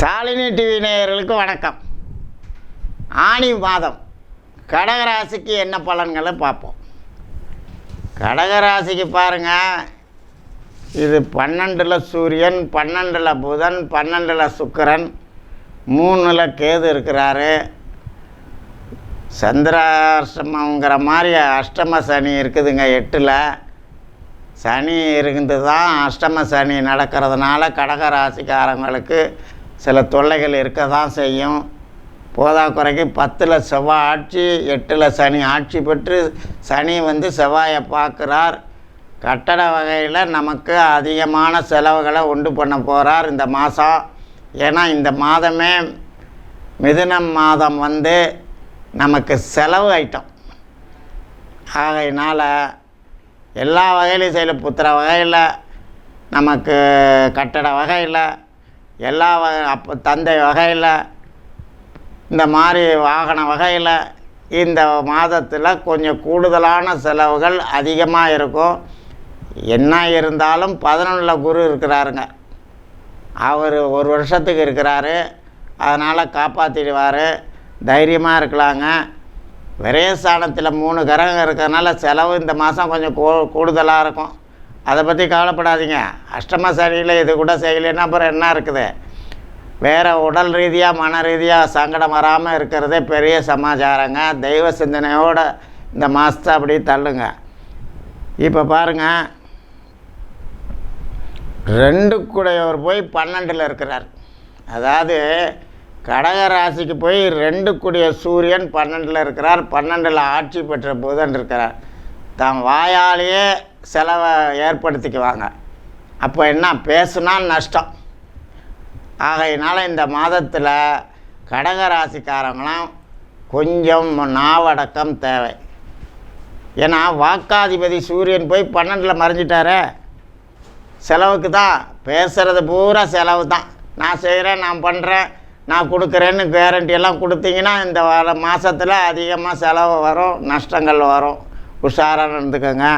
Shalini TV நேயர்களுக்கு வணக்கம். ஆனி மாதம் கடகராசிக்கு என்ன பலன்களை பார்ப்போம். கடகராசிக்கு பாருங்கள், இது 12ல் சூரியன், 12ல் புதன், 12ல் சுக்கிரன், 3ல் கேது இருக்கிறாரு. சந்திராஷ்டமங்கிற மாதிரி அஷ்டம சனி இருக்குதுங்க. 8ல் சனி இருந்து தான் அஷ்டம சனி நடக்கிறதுனால கடகராசிக்காரங்களுக்கு சில தொல்லைகள் இருக்க தான் செய்யும். போதாக்குறைக்கு 10ல் செவ்வாய் ஆட்சி, 8ல் சனி ஆட்சி பெற்று சனி செவ்வாயை பார்க்குறார். கட்டட வகையில் நமக்கு அதிகமான செலவுகளை உண்டு பண்ண போகிறார் இந்த மாதம். ஏன்னா இந்த மாதமே மிதுனம் மாதம் நமக்கு செலவு ஐட்டம். ஆகையினால் எல்லா வகையிலையும் செய்யல, புத்திர வகையில், நமக்கு கட்டட வகையில், எல்லா தந்தை வகையில், இந்த மாதிரி வாகன வகையில் இந்த மாதத்தில் கொஞ்சம் கூடுதலான செலவுகள் அதிகமாக இருக்கும். என்ன இருந்தாலும் 11ல் குரு இருக்கிறாருங்க. அவர் 1 வருஷத்துக்கு இருக்கிறாரு. அதனால் காப்பாற்றிடுவார், தைரியமாக இருக்கலாங்க. விரயஸ்தானத்தில் 3 கிரகம் இருக்கிறதுனால செலவு இந்த மாதம் கொஞ்சம் கூடுதலாக இருக்கும். அதை பற்றி கவலைப்படாதீங்க. அஷ்டம சனியில் இது கூட செய்யலைன்னா அப்புறம் என்ன இருக்குது? வேறு உடல் ரீதியாக மன ரீதியாக சங்கடம் வராமல் இருக்கிறதே பெரிய சமாச்சாரங்க. தெய்வ சிந்தனையோடு இந்த மாதத்தை அப்படி தள்ளுங்க. இப்போ பாருங்கள், 2 கூடையவர் போய் 12ல் இருக்கிறார். அதாவது கடகராசிக்கு போய் 2 கூடிய சூரியன் 12ல் இருக்கிறார். 12ல் ஆட்சி பெற்ற புதன் இருக்கிறார். தான் வாயாலேயே செலவை ஏற்படுத்திக்குவாங்க. அப்போ என்ன பேசுனா நஷ்டம். ஆகையினால் இந்த மாதத்தில் கடகராசிக்காரங்களாம் கொஞ்சம் நாவடக்கம் தேவை. ஏன்னா வாக்காதிபதி சூரியன் போய் 12ல் மறைஞ்சிட்டாரே, செலவுக்கு தான். பேசுகிறது பூரா செலவு தான். நான் செய்கிறேன், நான் பண்ணுறேன், நான் கொடுக்குறேன்னு கேரண்டியெல்லாம் கொடுத்தீங்கன்னா இந்த மாதத்தில் அதிகமாக செலவு வரும், நஷ்டங்கள் வரும். உஷாராக இருந்துக்கோங்க.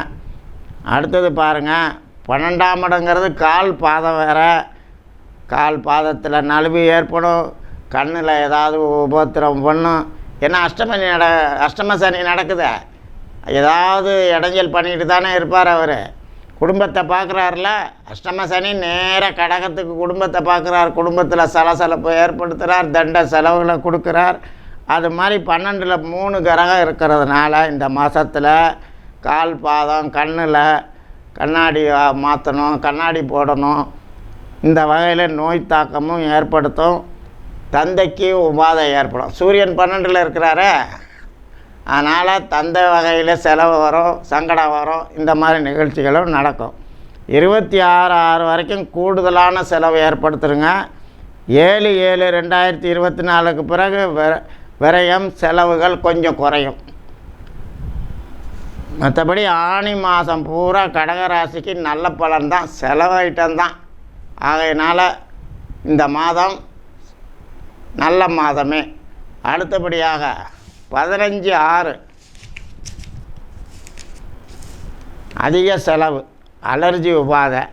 அடுத்தது பாருங்கள், 12ஆம் இடங்கிறது கால் பாதம் வேறு. கால் பாதத்தில் நழுவி ஏற்படும், கண்ணில் ஏதாவது உபத்திரம் பண்ணும். ஏன்னா அஷ்டம சனி நடக்குது. ஏதாவது இடைஞ்சல் பண்ணிட்டு தானே இருப்பார் அவர். குடும்பத்தை பார்க்குறாருல, அஷ்டம சனி நேராக கடகத்துக்கு குடும்பத்தை பார்க்குறார். குடும்பத்தில் சலசலப்பு ஏற்படுத்துகிறார், தண்ட செலவுகளை கொடுக்குறார். அது மாதிரி 12ல் 3 கிரகம் இருக்கிறதுனால இந்த மாதத்தில் கால் பாதம், கண்ணில் கண்ணாடி மாற்றணும், கண்ணாடி போடணும். இந்த வகையில் நோய் தாக்கமும் ஏற்படுத்தும். தந்தைக்கு உபாதை ஏற்படும். சூரியன் 12ல் இருக்கிறாரே, அதனால் தந்தை வகையில் செலவு வரும், சங்கடம் வரும். இந்த மாதிரி நிகழ்ச்சிகளும் நடக்கும். 26/6 வரைக்கும் கூடுதலான செலவு ஏற்படுத்துருங்க. 7/7/2024 பிறகு விரயம் செலவுகள் கொஞ்சம் குறையும். மற்றபடி ஆனி மாதம் பூரா கடகராசிக்கு நல்ல பலன் தான், செலவு ஐட்டம் தான். ஆகையினால் இந்த மாதம் நல்ல மாதமே. அடுத்தபடியாக 15/6 அதிக செலவு, அலர்ஜி உபாதை.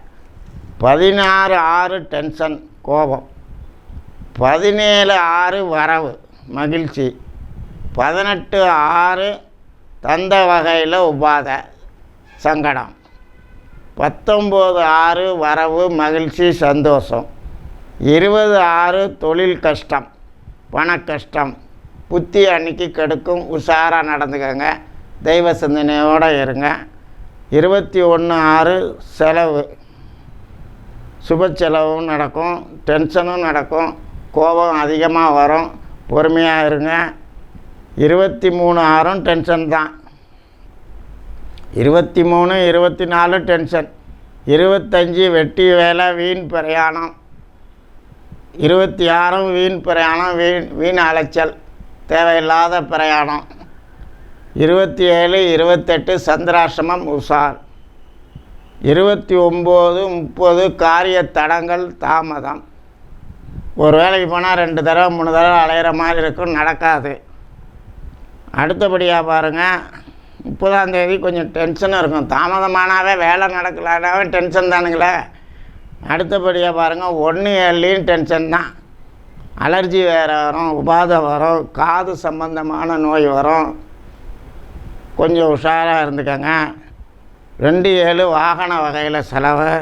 16/6 டென்ஷன், கோபம். 17/6 வரவு, மகிழ்ச்சி. 18/6 தந்த வகையில் உபாதை, சங்கடம். 19/6 வரவு, மகிழ்ச்சி, சந்தோஷம். 20/6 தொழில் கஷ்டம், பண கஷ்டம். புத்தி அன்னைக்கு கெடுக்கும். உஷாராக நடந்துக்கங்க, தெய்வ சிந்தனையோடு இருங்க. 21/6 செலவு, சுப செலவும் நடக்கும், டென்ஷனும் நடக்கும், கோபம் அதிகமாக வரும். பொறுமையாக இருங்க. 23/6 டென்ஷன் தான். 23, 24 டென்ஷன். 25 வெட்டி வேலை, வீண் பிரயாணம். 26 வீண் பிரயாணம், வீண் அலைச்சல், தேவையில்லாத பிரயாணம். 27, 28 சந்திராஷ்டமம், உஷார். 29, 30 காரிய தடங்கள், தாமதம். ஒரு வேலைக்கு போனால் 2 தடவை 3 தடவை அலையிற மாதிரி இருக்கும், நடக்காது. அடுத்தபடியாக பாருங்கள், 30ஆம் தேதி கொஞ்சம் டென்ஷனாக இருக்கும். தாமதமானாவே வேலை நடக்கலானாவே டென்ஷன் தானுங்களே. அடுத்தபடியாக பாருங்கள், 1/7 டென்ஷன் தான். அலர்ஜி வேறு வரும், உபாதை வரும், காது சம்பந்தமான நோய் வரும். கொஞ்சம் உஷாராக இருந்துக்கங்க. 2-7 வாகன வகையில் செலவு,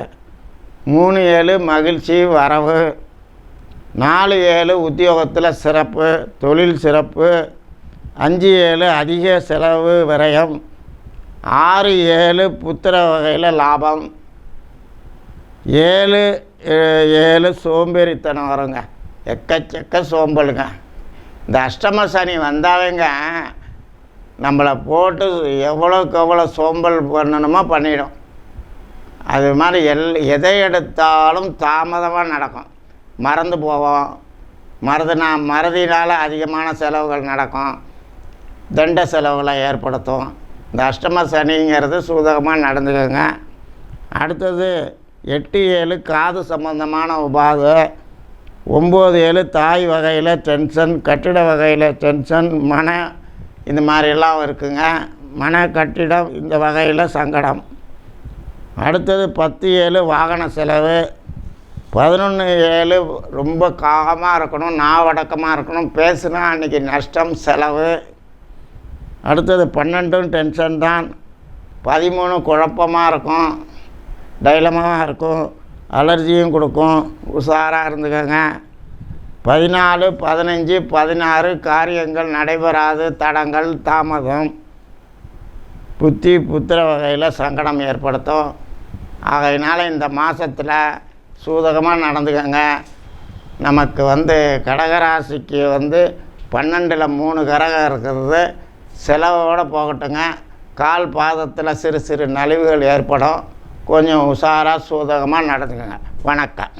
3-7 மகிழ்ச்சி வரவு, 4-7 உத்தியோகத்தில் சிறப்பு, தொழில் சிறப்பு, 5-7 அதிக செலவு விரயம், 6-7 புத்திர வகையில் லாபம், 7-7 சோம்பேறித்தனம் வருங்க. எக்கச்சக்க சோம்பலுங்க. இந்த அஷ்டம சனி வந்தாவேங்க நம்மளை போட்டு எவ்வளோக்கு எவ்வளோ சோம்பல் பண்ணணுமோ பண்ணிடும். அது மாதிரி எதை எடுத்தாலும் தாமதமாக நடக்கும். மறந்து போவோம். மறதினால் அதிகமான செலவுகள் நடக்கும். தண்ட செலவுகளை ஏற்படுத்தும். இந்த அஷ்டம சனிங்கிறது சூதகமாக நடந்துக்கோங்க. அடுத்தது 8-7 காது சம்பந்தமான உபாதை, 9-7 தாய் வகையில் டென்ஷன், கட்டிட வகையில் டென்ஷன், இந்த மாதிரிலாம் இருக்குங்க. கட்டிடம் இந்த வகையில் சங்கடம். அடுத்தது 10-7 வாகன செலவு, 11-7 ரொம்ப காகமாக இருக்கணும், நாவடக்கமாக இருக்கணும், பேசுனா அன்றைக்கி நஷ்டம் செலவு. அடுத்தது 12 டென்ஷன் தான், 13 குழப்பமாக இருக்கும், டைலமாக இருக்கும், அலர்ஜியும் கொடுக்கும். உஷாராக இருந்துக்கங்க. 14, 15, 16 காரியங்கள் நடைபெறாது, தடங்கள், தாமதம், புத்திர வகையில் சங்கடம் ஏற்படுத்தும். ஆகையினால் இந்த மாதத்தில் சூதகமாக நடந்துக்கங்க. நமக்கு கடகராசிக்கு 12ல் 3 கிரகம் இருக்கிறது. செலவோடு போகட்டுங்க. கால் பாதத்தில் சிறு சிறு நலிவுகள் ஏற்படும். கொஞ்சம் உஷாராக சூதகமாக நடந்துக்கங்க. வணக்கம்.